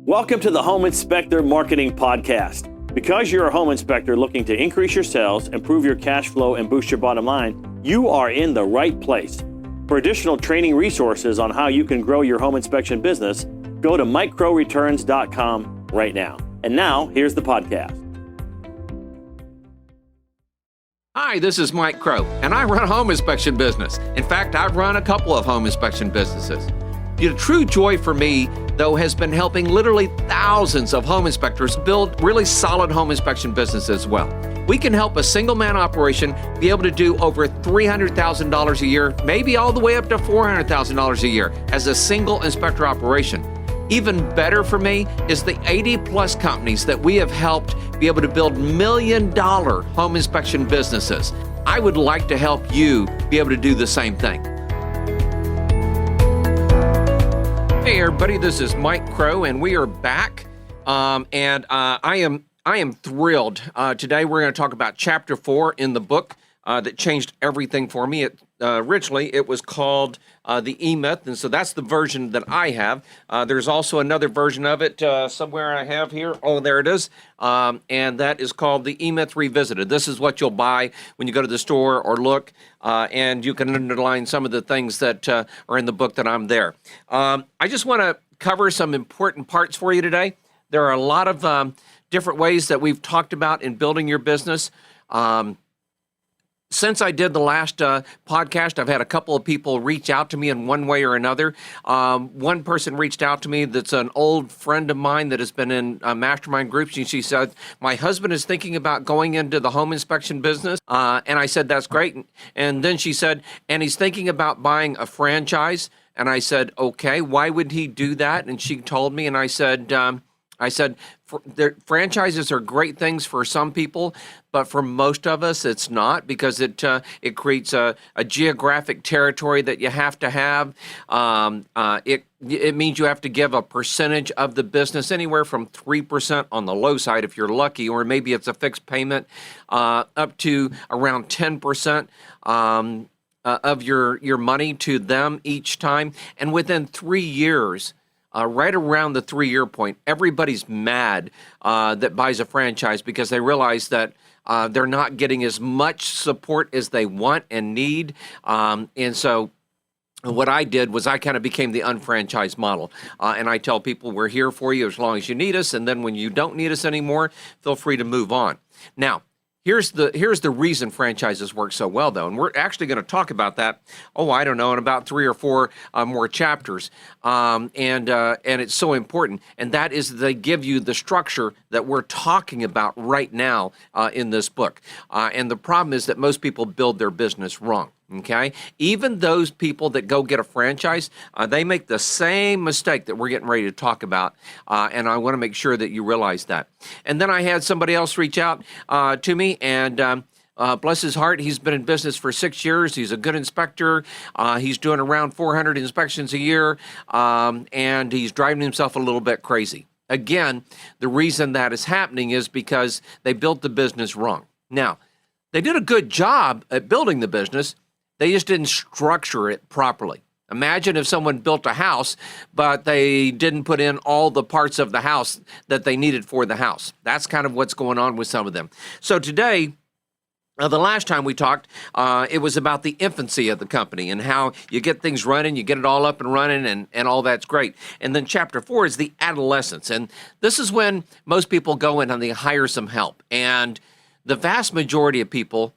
Welcome to the Home Inspector Marketing Podcast. Because you're a home inspector looking to increase your sales, improve your cash flow, and boost your bottom line, you are in the right place. For additional training resources on how you can grow your home inspection business, go to microreturns.com right now. And now, here's the podcast. Hi, this is Mike Crow, and I run a home inspection business. In fact, I've run a couple of home inspection businesses. The true joy for me, though, has been helping literally thousands of home inspectors build really solid home inspection businesses as well. We can help a single-man operation be able to do over $300,000 a year, maybe all the way up to $400,000 a year as a single inspector operation. Even better for me is the 80-plus companies that we have helped be able to build million-dollar home inspection businesses. I would like to help you be able to do the same thing. Hey everybody, this is Mike Crow, and we are back. I am thrilled. Today we're going to talk about Chapter 4 in the book that changed everything for me. Originally, it was called The E-Myth, and so that's the version that I have. There's also another version of it somewhere I have here. Oh, there it is. And that is called The E-Myth Revisited. This is what you'll buy when you go to the store or look, and you can underline some of the things that are in the book that I'm there. I just want to cover some important parts for you today. There are a lot of different ways that we've talked about in building your business. Since I did the last podcast, I've had a couple of people reach out to me in one way or another. One person reached out to me that's an old friend of mine that has been in mastermind groups, and she said, my husband is thinking about going into the home inspection business. And I said, that's great. And then she said, and he's thinking about buying a franchise. And I said, okay, why would he do that? And she told me, and I said, franchises are great things for some people, but for most of us, it's not, because it creates a geographic territory that you have to have. It means you have to give a percentage of the business, anywhere from 3% on the low side if you're lucky, or maybe it's a fixed payment, up to around 10% of your money to them each time. And within 3 years, right around the 3-year point, everybody's mad that buys a franchise because they realize that they're not getting as much support as they want and need. And so what I did was I kind of became the unfranchised model. And I tell people, we're here for you as long as you need us. And then when you don't need us anymore, feel free to move on. Now, here's the reason franchises work so well, though, and we're actually going to talk about that, I don't know, in about 3 or 4 more chapters, and it's so important, and that is they give you the structure that we're talking about right now in this book, and the problem is that most people build their business wrong. Okay, even those people that go get a franchise, they make the same mistake that we're getting ready to talk about, and I want to make sure that you realize that. And then I had somebody else reach out to me, and bless his heart, he's been in business for 6 years. He's a good inspector. He's doing around 400 inspections a year, and he's driving himself a little bit crazy. Again, the reason that is happening is because they built the business wrong. Now, they did a good job at building the business. They just didn't structure it properly. Imagine if someone built a house, but they didn't put in all the parts of the house that they needed for the house. That's kind of what's going on with some of them. So today, the last time we talked, it was about the infancy of the company and how you get things running, you get it all up and running, and all that's great. And then Chapter 4 is the adolescence. And this is when most people go in and they hire some help. And the vast majority of people,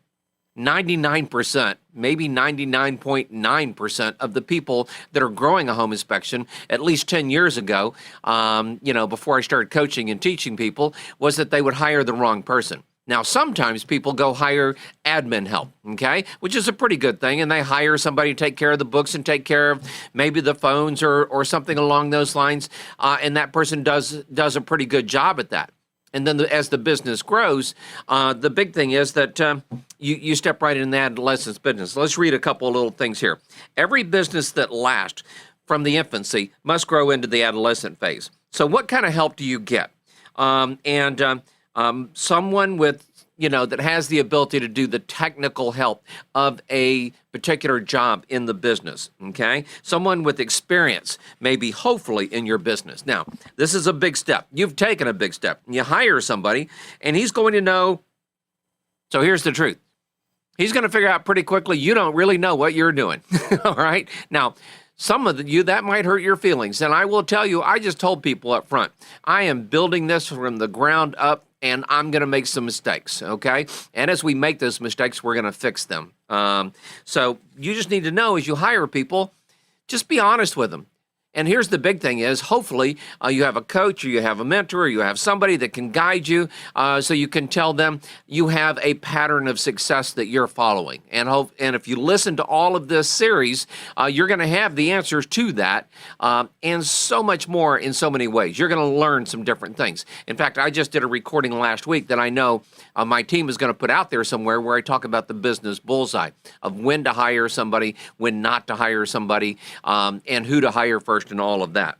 99%, maybe 99.9% of the people that are growing a home inspection, at least 10 years ago, before I started coaching and teaching people, was that they would hire the wrong person. Now, sometimes people go hire admin help, okay, which is a pretty good thing, and they hire somebody to take care of the books and take care of maybe the phones or something along those lines, and that person does a pretty good job at that. And then as the business grows, the big thing is that you step right in the adolescence business. Let's read a couple of little things here. Every business that lasts from the infancy must grow into the adolescent phase. So what kind of help do you get? Someone with that has the ability to do the technical help of a particular job in the business, okay? Someone with experience, maybe hopefully in your business. Now, this is a big step. You've taken a big step. You hire somebody, and he's going to know. So here's the truth. He's going to figure out pretty quickly you don't really know what you're doing, all right? Now, some of you, that might hurt your feelings. And I will tell you, I just told people up front, I am building this from the ground up, and I'm going to make some mistakes, okay? And as we make those mistakes, we're going to fix them. So you just need to know as you hire people, just be honest with them. And here's the big thing is, hopefully, you have a coach or you have a mentor or you have somebody that can guide you so you can tell them you have a pattern of success that you're following. And if you listen to all of this series, you're going to have the answers to that and so much more in so many ways. You're going to learn some different things. In fact, I just did a recording last week that I know my team is going to put out there somewhere where I talk about the business bullseye of when to hire somebody, when not to hire somebody, and who to hire first and all of that.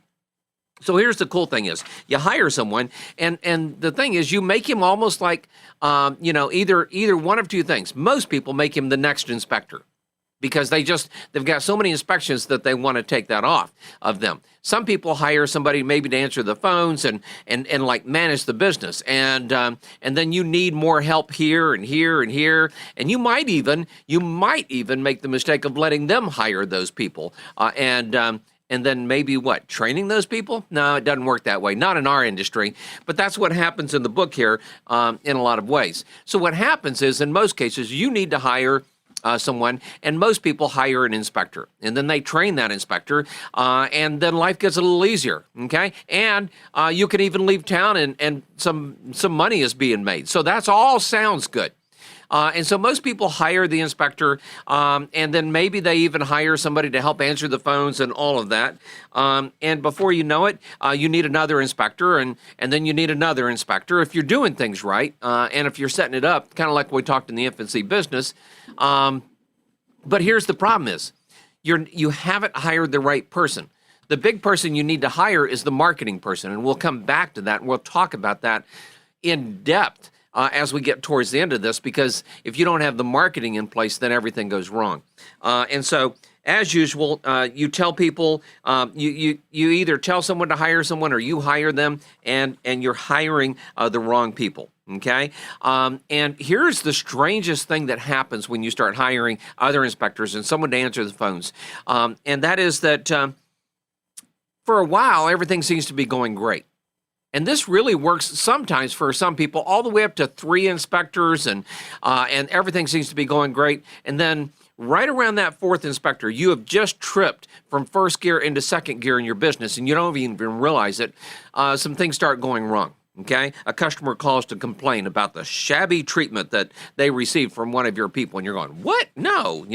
So here's the cool thing is you hire someone and the thing is you make him almost like, either one of two things. Most people make him the next inspector because they've got so many inspections that they want to take that off of them. Some people hire somebody maybe to answer the phones and like manage the business. And then you need more help here and here and here. And you might even make the mistake of letting them hire those people. And then maybe training those people? No, it doesn't work that way. Not in our industry, but that's what happens in the book here in a lot of ways. So what happens is in most cases, you need to hire someone, and most people hire an inspector, and then they train that inspector, and then life gets a little easier, okay? And you can even leave town and some money is being made. So that's all sounds good. And so most people hire the inspector, and then maybe they even hire somebody to help answer the phones and all of that. And before you know it, you need another inspector, and then you need another inspector if you're doing things right, and if you're setting it up, kind of like we talked in the infancy business. But here's the problem is, you haven't hired the right person. The big person you need to hire is the marketing person, and we'll come back to that, and we'll talk about that in depth as we get towards the end of this, because if you don't have the marketing in place, then everything goes wrong. And so, as usual, you tell people, you either tell someone to hire someone or you hire them, and you're hiring the wrong people, okay? And here's the strangest thing that happens when you start hiring other inspectors and someone to answer the phones, and that is that for a while, everything seems to be going great. And this really works sometimes for some people, all the way up to 3 inspectors, and everything seems to be going great. And then right around that 4th inspector, you have just tripped from 1st gear into 2nd gear in your business, and you don't even realize it. Some things start going wrong. Okay, a customer calls to complain about the shabby treatment that they received from one of your people, and you're going, "What? No,"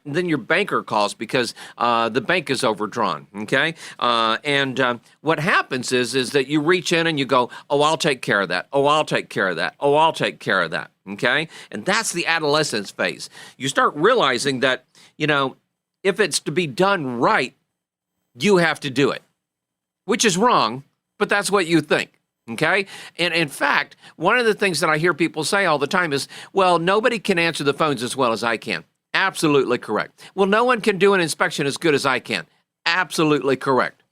then your banker calls because the bank is overdrawn. Okay, and what happens is that you reach in and you go, "Oh, I'll take care of that. Oh, I'll take care of that. Oh, I'll take care of that." Okay, and that's the adolescence phase. You start realizing that if it's to be done right, you have to do it, which is wrong, but that's what you think. Okay? And in fact, one of the things that I hear people say all the time is, well, nobody can answer the phones as well as I can. Absolutely correct. Well, no one can do an inspection as good as I can. Absolutely correct.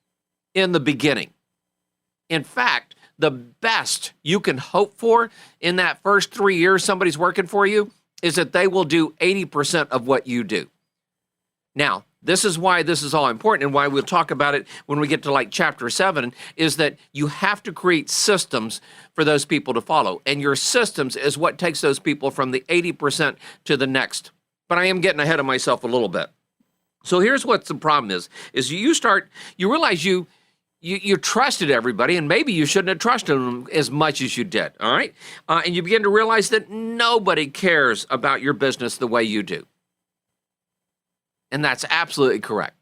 In the beginning. In fact, the best you can hope for in that first 3 years somebody's working for you is that they will do 80% of what you do. Now, this is why this is all important, and why we'll talk about it when we get to chapter 7, is that you have to create systems for those people to follow. And your systems is what takes those people from the 80% to the next. But I am getting ahead of myself a little bit. So here's what the problem is you realize you trusted everybody, and maybe you shouldn't have trusted them as much as you did, all right? And you begin to realize that nobody cares about your business the way you do. And that's absolutely correct.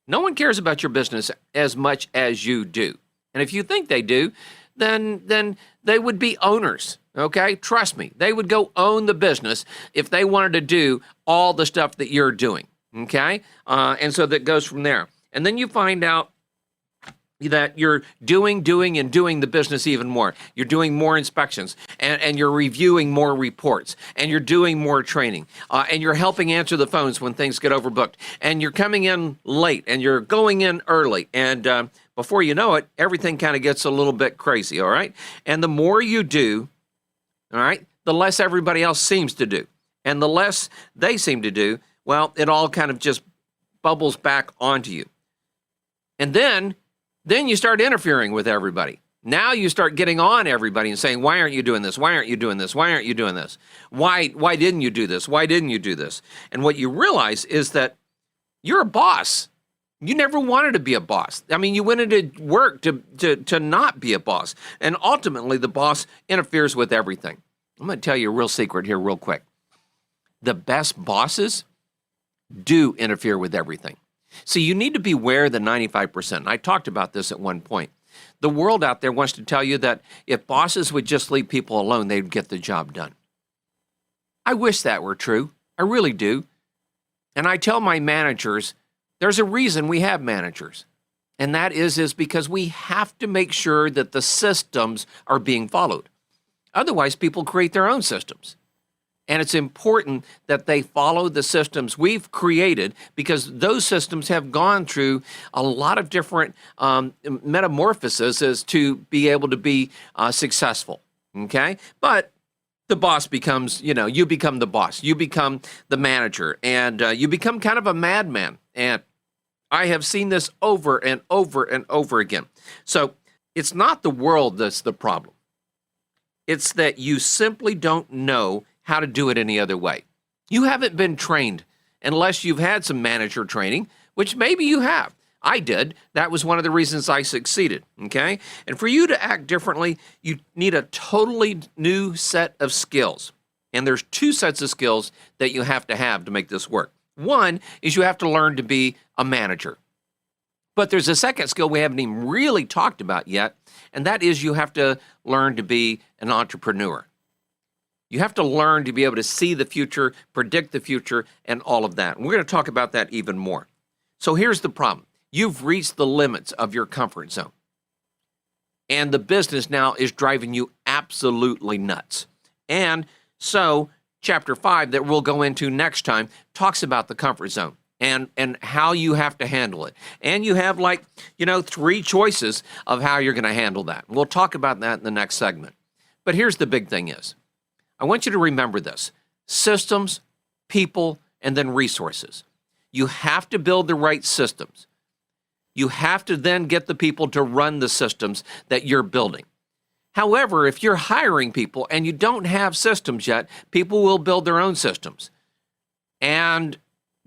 No one cares about your business as much as you do. And if you think they do, then they would be owners, okay? Trust me, they would go own the business if they wanted to do all the stuff that you're doing, okay? And so that goes from there. And then you find out that you're doing the business even more. You're doing more inspections, and you're reviewing more reports, and you're doing more training, and you're helping answer the phones when things get overbooked, and you're coming in late, and you're going in early, and before you know it, everything kind of gets a little bit crazy, all right? And the more you do, all right, the less everybody else seems to do. And the less they seem to do, well, it all kind of just bubbles back onto you. And then you start interfering with everybody. Now you start getting on everybody and saying, why aren't you doing this? Why aren't you doing this? Why aren't you doing this? Why didn't you do this? Why didn't you do this? And what you realize is that you're a boss. You never wanted to be a boss. I mean, you went into work to not be a boss. And ultimately, the boss interferes with everything. I'm going to tell you a real secret here real quick. The best bosses do interfere with everything. So you need to beware the 95%. And I talked about this at one point. The world out there wants to tell you that if bosses would just leave people alone, they'd get the job done. I wish that were true. I really do. And I tell my managers, there's a reason we have managers. And that is because we have to make sure that the systems are being followed. Otherwise, people create their own systems. And it's important that they follow the systems we've created because those systems have gone through a lot of different metamorphoses as to be able to be successful, okay? But the boss becomes, you become the boss. You become the manager, and you become kind of a madman. And I have seen this over and over and over again. So it's not the world that's the problem. It's that you simply don't know how to do it any other way. You haven't been trained unless you've had some manager training, which maybe you have. I did. That was one of the reasons I succeeded, okay? And for you to act differently, you need a totally new set of skills. And there's two sets of skills that you have to make this work. One is you have to learn to be a manager. But there's a second skill we haven't even really talked about yet, and that is you have to learn to be an entrepreneur. You have to learn to be able to see the future, predict the future, and all of that. And we're going to talk about that even more. So here's the problem. You've reached the limits of your comfort zone. And the business now is driving you absolutely nuts. And so chapter 5 that we'll go into next time talks about the comfort zone and how you have to handle it. And you have 3 choices of how you're going to handle that. We'll talk about that in the next segment. But here's the big thing is, I want you to remember this: systems, people, and then resources. You have to build the right systems. You have to then get the people to run the systems that you're building. However, if you're hiring people and you don't have systems yet, people will build their own systems. And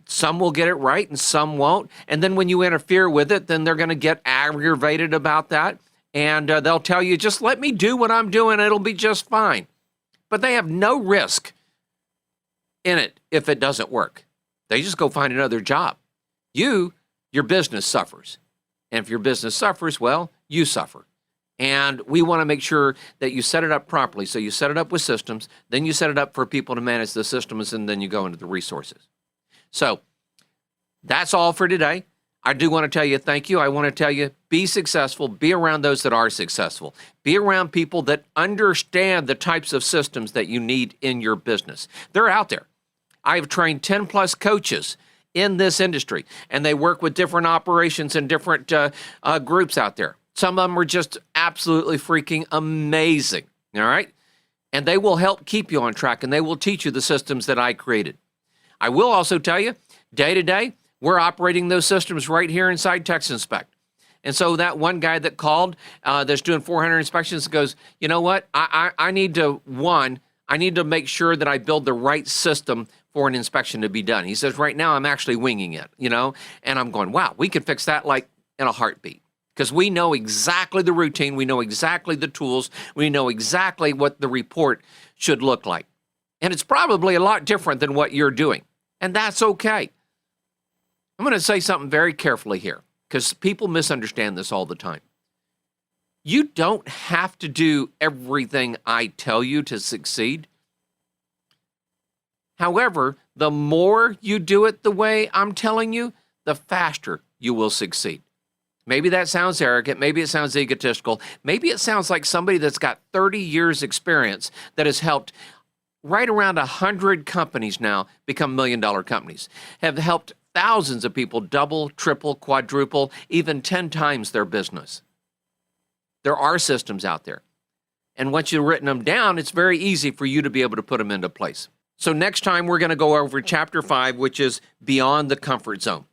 some will get it right and some won't. And then when you interfere with it, then they're going to get aggravated about that. And they'll tell you, just let me do what I'm doing. It'll be just fine. But they have no risk in it if it doesn't work. They just go find another job. Your business suffers. And if your business suffers, well, you suffer. And we want to make sure that you set it up properly. So you set it up with systems, then you set it up for people to manage the systems, and then you go into the resources. So that's all for today. I do want to tell you thank you. I want to tell you, be successful. Be around those that are successful. Be around people that understand the types of systems that you need in your business. They're out there. I've trained 10 plus coaches in this industry, and they work with different operations and different groups out there. Some of them are just absolutely freaking amazing, all right? And they will help keep you on track, and they will teach you the systems that I created. I will also tell you, day to day, we're operating those systems right here inside TexInspect. And so that one guy that called that's doing 400 inspections goes, you know what, I need to make sure that I build the right system for an inspection to be done. He says, right now I'm actually winging it, and I'm going, wow, we could fix that like in a heartbeat. Because we know exactly the routine, we know exactly the tools, we know exactly what the report should look like. And it's probably a lot different than what you're doing. And that's okay. I'm going to say something very carefully here, because people misunderstand this all the time. You don't have to do everything I tell you to succeed. However, the more you do it the way I'm telling you, the faster you will succeed. Maybe that sounds arrogant. Maybe it sounds egotistical. Maybe it sounds like somebody that's got 30 years experience that has helped right around 100 companies now become $1 million companies, have helped thousands of people double, triple, quadruple, even 10 times their business. There are systems out there. And once you've written them down, it's very easy for you to be able to put them into place. So next time we're going to go over chapter 5, which is beyond the comfort zone.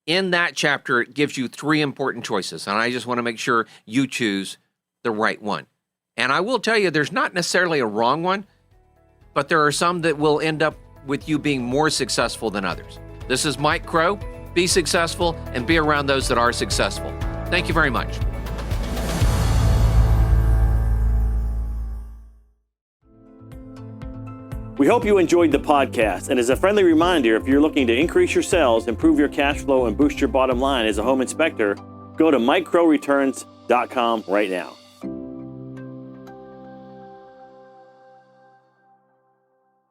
In that chapter, it gives you 3 important choices, and I just want to make sure you choose the right one. And I will tell you, there's not necessarily a wrong one, but there are some that will end up with you being more successful than others. This is Mike Crow. Be successful and be around those that are successful. Thank you very much. We hope you enjoyed the podcast, and as a friendly reminder, if you're looking to increase your sales, improve your cash flow, and boost your bottom line as a home inspector, go to MikeCrowReturns.com right now.